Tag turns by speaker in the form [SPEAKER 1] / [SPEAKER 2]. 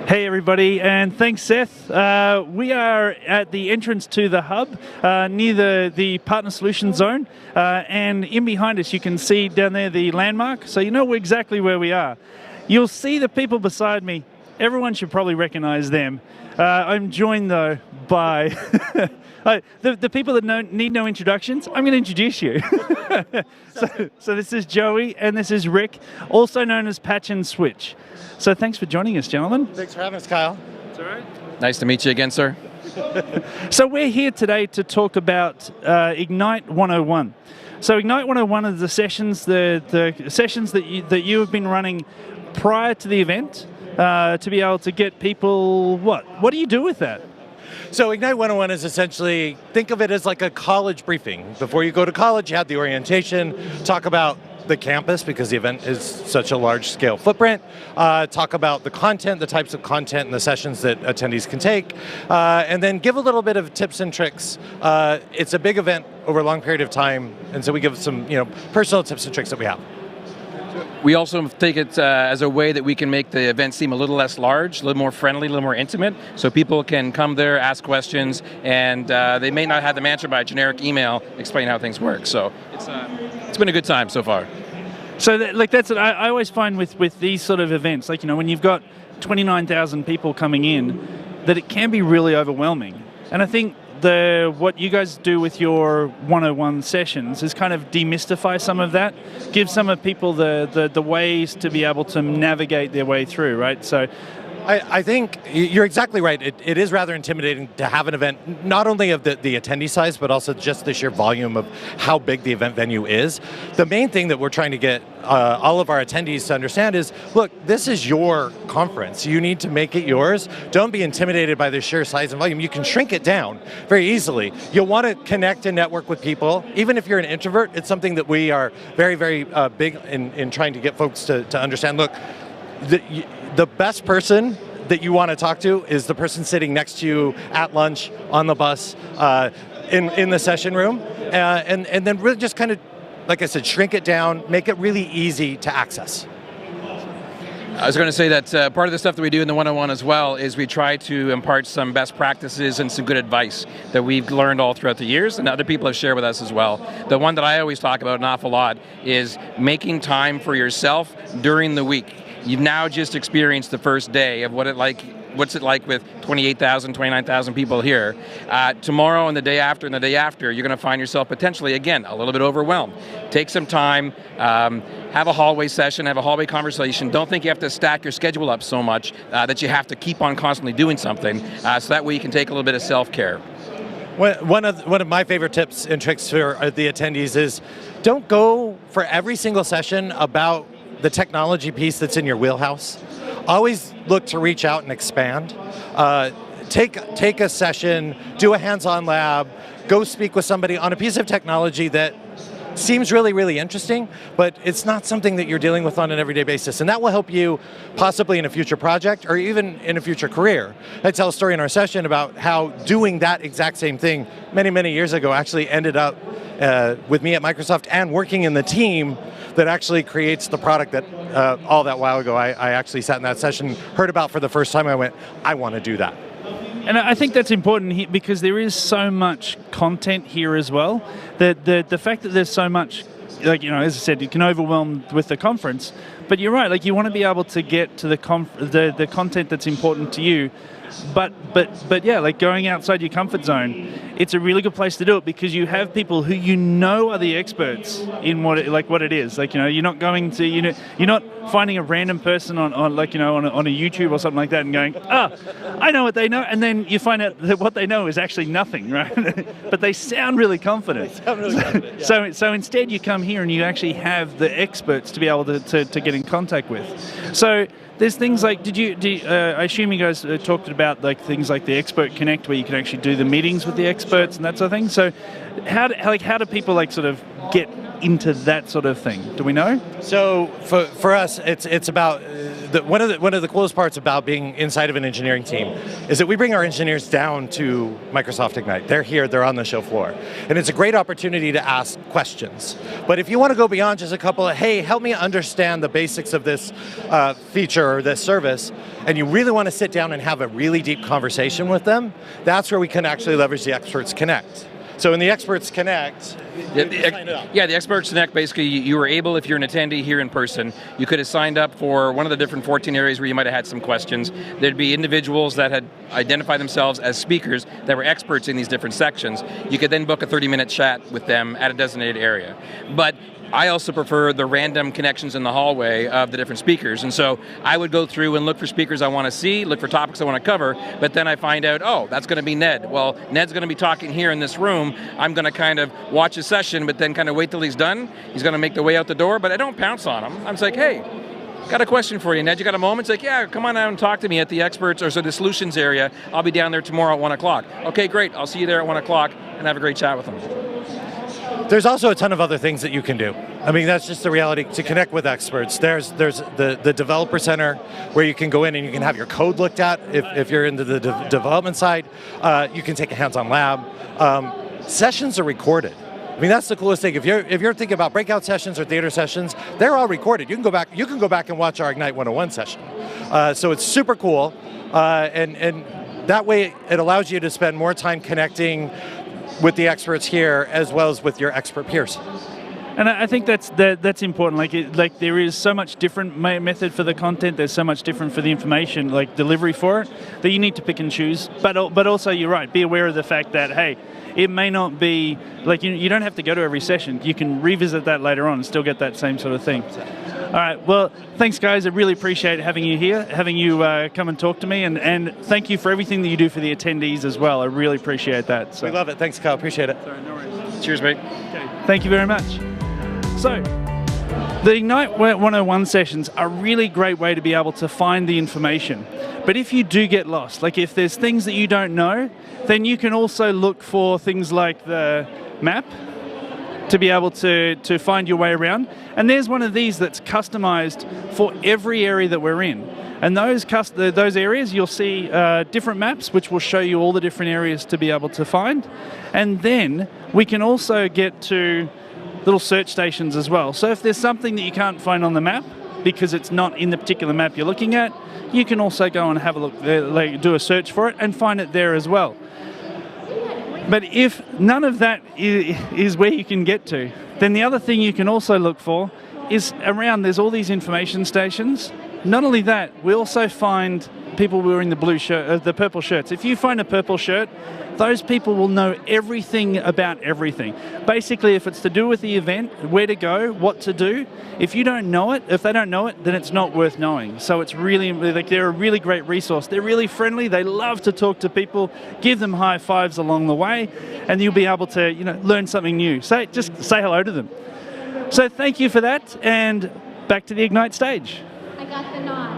[SPEAKER 1] Hey everybody, and thanks Seth. We are at the entrance to the hub near the Partner Solutions Zone, and in behind us you can see down there the landmark, so you know exactly where we are. You'll see the people beside me. Everyone should probably recognize them. I'm joined though by the people that need no introductions. I'm going to introduce you. So this is Joey and this is Rick, also known as Patch and Switch. So thanks for joining us, gentlemen.
[SPEAKER 2] Thanks for having us, Kyle.
[SPEAKER 1] It's all right.
[SPEAKER 3] Nice to meet you again, sir.
[SPEAKER 1] So we're here today to talk about Ignite 101. So Ignite 101 are the sessions, the sessions that you have been running prior to the event to be able to get people. What do you do with that?
[SPEAKER 2] So Ignite 101 is essentially, think of it as like a college briefing. Before you go to college, you have the orientation, talk about the campus because the event is such a large scale footprint, talk about the content, the types of content and the sessions that attendees can take, and then give a little bit of tips and tricks. It's a big event over a long period of time, and so we give some personal tips and tricks that we have.
[SPEAKER 3] We also take it as a way that we can make the event seem a little less large, a little more friendly, a little more intimate, so people can come there, ask questions, and they may not have them answered by a generic email explaining how things work. So it's been a good time so far.
[SPEAKER 1] So that's what I always find with these sort of events, when you've got 29,000 people coming in, that it can be really overwhelming. And I think what you guys do with your 101 sessions is kind of demystify some of that, give some of people the ways to be able to navigate their way through, right? So
[SPEAKER 2] I think you're exactly right. It is rather intimidating to have an event, not only of the attendee size, but also just the sheer volume of how big the event venue is. The main thing that we're trying to get all of our attendees to understand is, look, this is your conference. You need to make it yours. Don't be intimidated by the sheer size and volume. You can shrink it down very easily. You'll want to connect and network with people. Even if you're an introvert, it's something that we are very, very big in trying to get folks to understand. Look, the best person that you want to talk to is the person sitting next to you at lunch, on the bus, in the session room, and then really just kind of, like I said, shrink it down, make it really easy to access.
[SPEAKER 3] I was going to say that part of the stuff that we do in the 101 as well is we try to impart some best practices and some good advice that we've learned all throughout the years and other people have shared with us as well. The one that I always talk about an awful lot is making time for yourself during the week. You've now just experienced the first day of what's it like with 28,000, 29,000 people here. Tomorrow and the day after, you're going to find yourself potentially, again, a little bit overwhelmed. Take some time, have a hallway session, have a hallway conversation. Don't think you have to stack your schedule up so much that you have to keep on constantly doing something, so that way you can take a little bit of self-care.
[SPEAKER 2] One of my favorite tips and tricks for the attendees is don't go for every single session about the technology piece that's in your wheelhouse. Always look to reach out and expand. Take a session, do a hands-on lab, go speak with somebody on a piece of technology that seems really, really interesting, but it's not something that you're dealing with on an everyday basis. And that will help you possibly in a future project or even in a future career. I tell a story in our session about how doing that exact same thing many, many years ago actually ended up with me at Microsoft and working in the team that actually creates the product that all that while ago I actually sat in that session, heard about for the first time. I went, I want to do that.
[SPEAKER 1] And I think that's important here because there is so much content here as well. The fact that there's so much, as I said, you can overwhelm with the conference. But you're right, you want to be able to get to the content that's important to you. But yeah, going outside your comfort zone, it's a really good place to do it because you have people who are the experts in what it is. You're not going to, you're not finding a random person on a YouTube or something like that and going, I know what they know, and then you find out that what they know is actually nothing, right? But they sound really confident. Yeah. So instead, you come here and you actually have the experts to be able to get in contact with. So there's things like, I assume you guys talked about things like the Expert Connect where you can actually do the meetings with the experts and that sort of thing. So how do people sort of get into that sort of thing? Do we know?
[SPEAKER 2] So for us, it's about one of the coolest parts about being inside of an engineering team is that we bring our engineers down to Microsoft Ignite. They're here, they're on the show floor. And it's a great opportunity to ask questions. But if you want to go beyond just a couple of, hey, help me understand the basics of this feature or this service, and you really want to sit down and have a really deep conversation with them, that's where we can actually leverage the Experts Connect. So in the Experts Connect,
[SPEAKER 3] the Experts Connect, basically you were able, if you're an attendee here in person, you could have signed up for one of the different 14 areas where you might have had some questions. There'd be individuals that had identified themselves as speakers that were experts in these different sections. You could then book a 30-minute chat with them at a designated area. But I also prefer the random connections in the hallway of the different speakers. And so I would go through and look for speakers I want to see, look for topics I want to cover, but then I find out, oh, that's going to be Ned. Well, Ned's going to be talking here in this room. I'm going to kind of watch his session, but then kind of wait till he's done. He's going to make the way out the door, but I don't pounce on him. I'm just like, hey, got a question for you, Ned. You got a moment? It's like, yeah, come on out and talk to me at the experts, or so the solutions area. I'll be down there tomorrow at 1 o'clock. Okay, great. I'll see you there at 1 o'clock and have a great chat with them.
[SPEAKER 2] There's also a ton of other things that you can do. I mean, that's just the reality to connect with experts. There's the developer center where you can go in and you can have your code looked at if you're into the development side. You can take a hands-on lab. Sessions are recorded. I mean, that's the coolest thing. If you're thinking about breakout sessions or theater sessions, they're all recorded. You can go back and watch our Ignite 101 session. So it's super cool, and that way it allows you to spend more time connecting with the experts here as well as with your expert peers.
[SPEAKER 1] And I think that's important. Like there is so much different method for the content. There's so much different for the information, like delivery for it, that you need to pick and choose. But also, you're right. Be aware of the fact that, hey, it may not be like you don't have to go to every session. You can revisit that later on and still get that same sort of thing. All right. Well, thanks, guys. I really appreciate having you here, having you come and talk to me, and thank you for everything that you do for the attendees as well. I really appreciate that. So.
[SPEAKER 2] We love it. Thanks, Kyle. Appreciate it.
[SPEAKER 1] Sorry, no worries.
[SPEAKER 3] Cheers, mate.
[SPEAKER 1] Okay. Thank you very much. So, the Ignite 101 sessions are a really great way to be able to find the information. But if you do get lost, like if there's things that you don't know, then you can also look for things like the map to be able to find your way around. And there's one of these that's customized for every area that we're in. And those areas, you'll see different maps, which will show you all the different areas to be able to find. And then we can also get to little search stations as well. So if there's something that you can't find on the map because it's not in the particular map you're looking at, you can also go and have a look there, like do a search for it and find it there as well. But if none of that is where you can get to, then the other thing you can also look for is around, there's all these information stations. Not only that, we also find people wearing the blue shirt, the purple shirts. If you find a purple shirt, those people will know everything about everything. Basically, if it's to do with the event, where to go, what to do, if you don't know it, if they don't know it, then it's not worth knowing. So it's really, like, they're a really great resource. They're really friendly. They love to talk to people, give them high fives along the way, and you'll be able to, learn something new. So just say hello to them. So thank you for that, and back to the Ignite stage.
[SPEAKER 4] I got the nod.